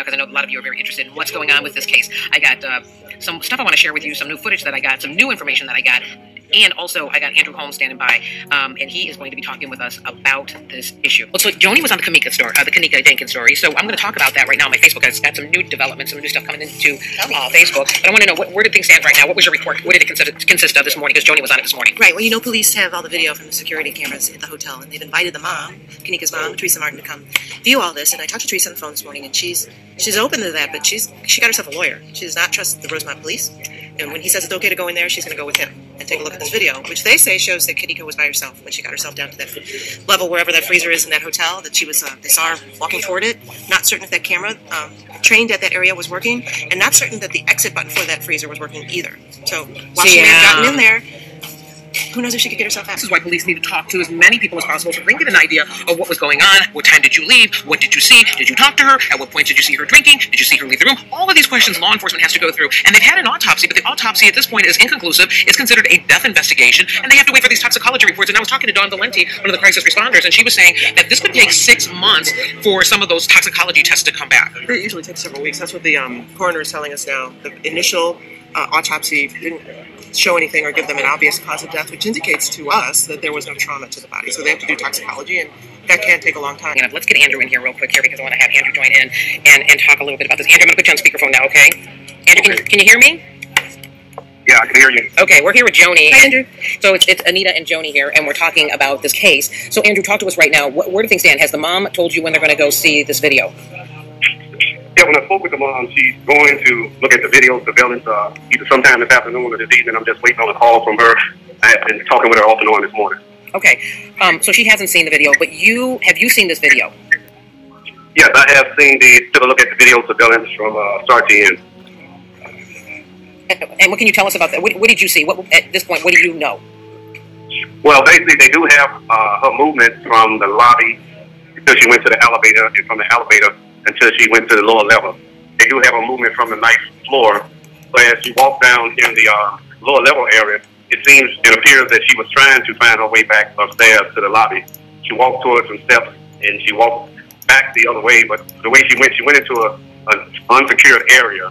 because I know a lot of you are very interested in what's going on with this case. I got some stuff I want to share with you, some new footage that I got, some new information that I got, and also I got Andrew Holmes standing by, and he is going to be talking with us about this issue. So Joni was on the Kenneka Jenkins story, so I'm going to talk about that right now on my Facebook. It's got some new developments, some new stuff coming into Facebook. But I want to know, where did things stand right now? What was your report? What did it consist of this morning? Because Joni was on it this morning. Right. Well, you know, police have all the video from the security cameras at the hotel, and they've invited the mom, Kenneka's mom, Teresa Martin, to come view all this. And I talked to Teresa on the phone this morning, and she's open to that, but she got herself a lawyer. She does not trust the Rosemont police, and when he says it's okay to go in there, she's going to go with him and take a look at this video, which they say shows that Kenneka was by herself when she got herself down to that level, wherever that freezer is in that hotel, that she was, they saw her walking toward it, not certain if that camera trained at that area was working, and not certain that the exit button for that freezer was working either. So while she may have gotten in there, who knows if she could get herself out. This is why police need to talk to as many people as possible so they can get an idea of what was going on. What time did you leave? What did you see? Did you talk to her? At what point did you see her drinking? Did you see her leave the room? All of these questions law enforcement has to go through. And they've had an autopsy, but the autopsy at this point is inconclusive. It's considered a death investigation, and they have to wait for these toxicology reports. And I was talking to Dawn Valenti, one of the crisis responders, and she was saying that this could take 6 months for some of those toxicology tests to come back. It usually takes several weeks. That's what the coroner is telling us now. The initial autopsy didn't show anything or give them an obvious cause of death, which indicates to us that there was no trauma to the body. So they have to do toxicology, and that can take a long time. Let's get Andrew in here real quick here, because I want to have Andrew join in and talk a little bit about this. Andrew, I'm going to put you on speakerphone now, okay? Andrew, can you hear me? Yeah, I can hear you. Okay, we're here with Joni. Hi, Andrew. So it's Anita and Joni here, and we're talking about this case. So Andrew, talk to us right now. Where do things stand? Has the mom told you when they're going to go see this video? Yeah, when I spoke with the mom, she's going to look at the video surveillance either sometime this afternoon or this evening. I'm just waiting on a call from her. I have been talking with her off and on this morning. Okay, so she hasn't seen the video, but have you seen this video? Yes, I have took a look at the video surveillance from start to end. And what can you tell us about that? What did you see? At this point, what do you know? Well, basically, they do have her movement from the lobby until she went to the elevator, and from the elevator until she went to the lower level. They do have a movement from the ninth floor. So as she walked down in the lower level area, it appears that she was trying to find her way back upstairs to the lobby. She walked towards some steps, and she walked back the other way, but the way she went into an unsecured area,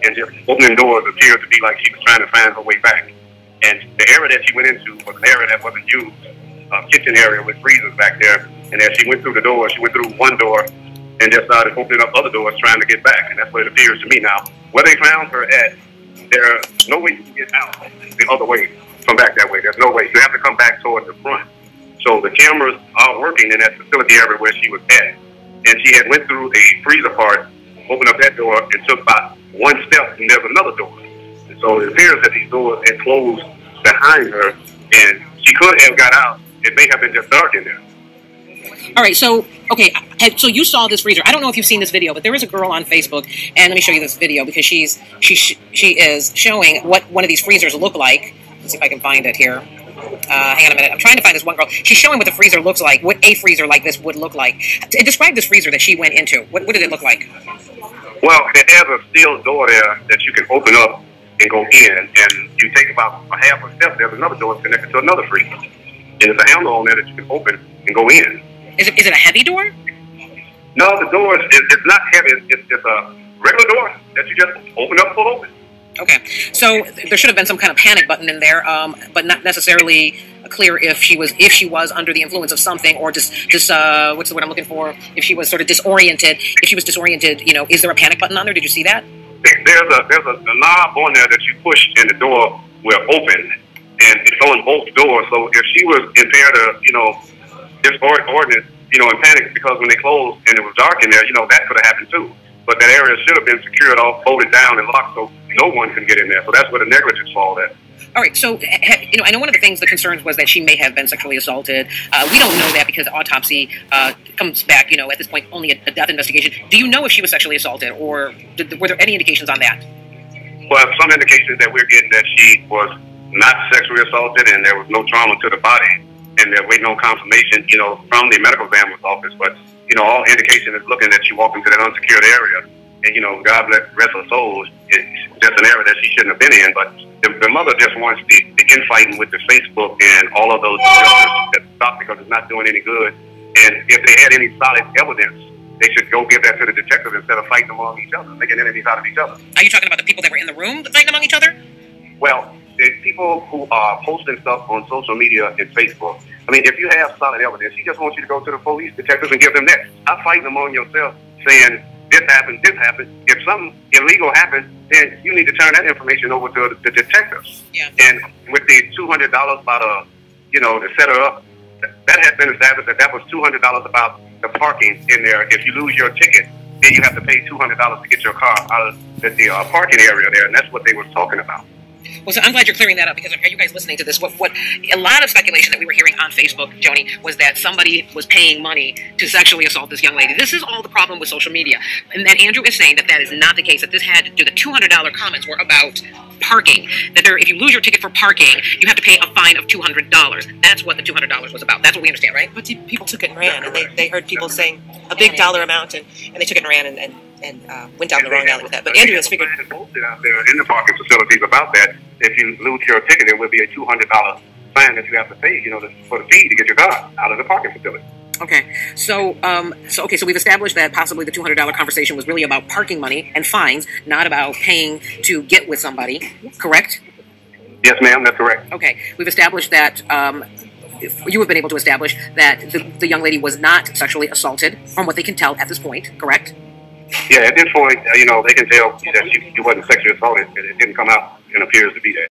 and just opening doors appeared to be like she was trying to find her way back. And the area that she went into was an area that wasn't used, a kitchen area with freezers back there. And as she went through the door, she went through one door and just started opening up other doors trying to get back. And that's what it appears to me now. Where they found her at, there's no way you can get out the other way from back that way. There's no way. You have to come back towards the front. So the cameras are working in that facility area where she was at. And she had went through a freezer part, opened up that door, and took about one step, and there's another door. And so it appears that these doors had closed behind her, and she could have got out. It may have been just dark in there. All right, so you saw this freezer. I don't know if you've seen this video, but there is a girl on Facebook, and let me show you this video because she is showing what one of these freezers look like. Let's see if I can find it here. Hang on a minute. I'm trying to find this one girl. She's showing what the freezer looks like, what a freezer like this would look like. Describe this freezer that she went into. What did it look like? Well, it has a steel door there that you can open up and go in, and you take about a half a step, there's another door connected to another freezer. And there's a handle on there that you can open and go in. Is it a heavy door? No, the door it's not heavy. It's just a regular door that you just open up and pull open. Okay, so there should have been some kind of panic button in there, but not necessarily clear if she was under the influence of something, or just what's the word I'm looking for? If she was sort of disoriented. If she was disoriented, is there a panic button on there? Did you see that? There's a knob on there that you push, and the door will open, and it's on both doors. So if she was impaired, disordinate, in panic because when they closed and it was dark in there, that could have happened too. But that area should have been secured off, bolted down, and locked so no one can get in there. So that's where the negligence falls at. All right, so, I know one of the concerns was that she may have been sexually assaulted. We don't know that because the autopsy comes back, at this point, only a death investigation. Do you know if she was sexually assaulted, or were there any indications on that? Well, some indications that we're getting that she was not sexually assaulted and there was no trauma to the body, and they're waiting on confirmation, from the medical examiner's office. But, all indication is looking that she walked into that unsecured area. And, God rest her soul, it's just an area that she shouldn't have been in. But the mother just wants the infighting with the Facebook and all of those to stop because it's not doing any good. And if they had any solid evidence they should go give that to the detective instead of fighting among each other, making enemies out of each other. Are you talking about the people that were in the room fighting among each other? Well, the people who are posting stuff on social media and Facebook. I mean, if you have solid evidence, he just wants you to go to the police detectives and give them that. Stop fighting among yourself, saying this happened, this happened. If something illegal happens, then you need to turn that information over to the detectives. Yeah. And with the $200 about to set her up, that has been established that was $200 about the parking in there. If you lose your ticket, then you have to pay $200 to get your car out of the parking area there, and that's what they were talking about. Well, so I'm glad you're clearing that up, because are you guys listening to this? What a lot of speculation that we were hearing on Facebook, Joni, was that somebody was paying money to sexually assault this young lady. This is all the problem with social media. And that Andrew is saying that that is not the case, that this had to do, the $200 comments were about parking. That if you lose your ticket for parking, you have to pay a fine of $200. That's what the $200 was about. That's what we understand, right? But people took it and ran, and they heard people saying a big dollar amount, and they took it and ran and went down the wrong alley with that. But Andrew has figured posted out there in the parking facilities about that. If you lose your ticket, there will be a $200 fine that you have to pay, for the fee to get your car out of the parking facility. Okay, so we've established that possibly the $200 conversation was really about parking money and fines, not about paying to get with somebody, correct? Yes, ma'am, that's correct. Okay, we've established that, you have been able to establish that the young lady was not sexually assaulted, from what they can tell at this point, correct? Yeah, at this point, they can tell that she wasn't sexually assaulted, and it didn't come out and appears to be that.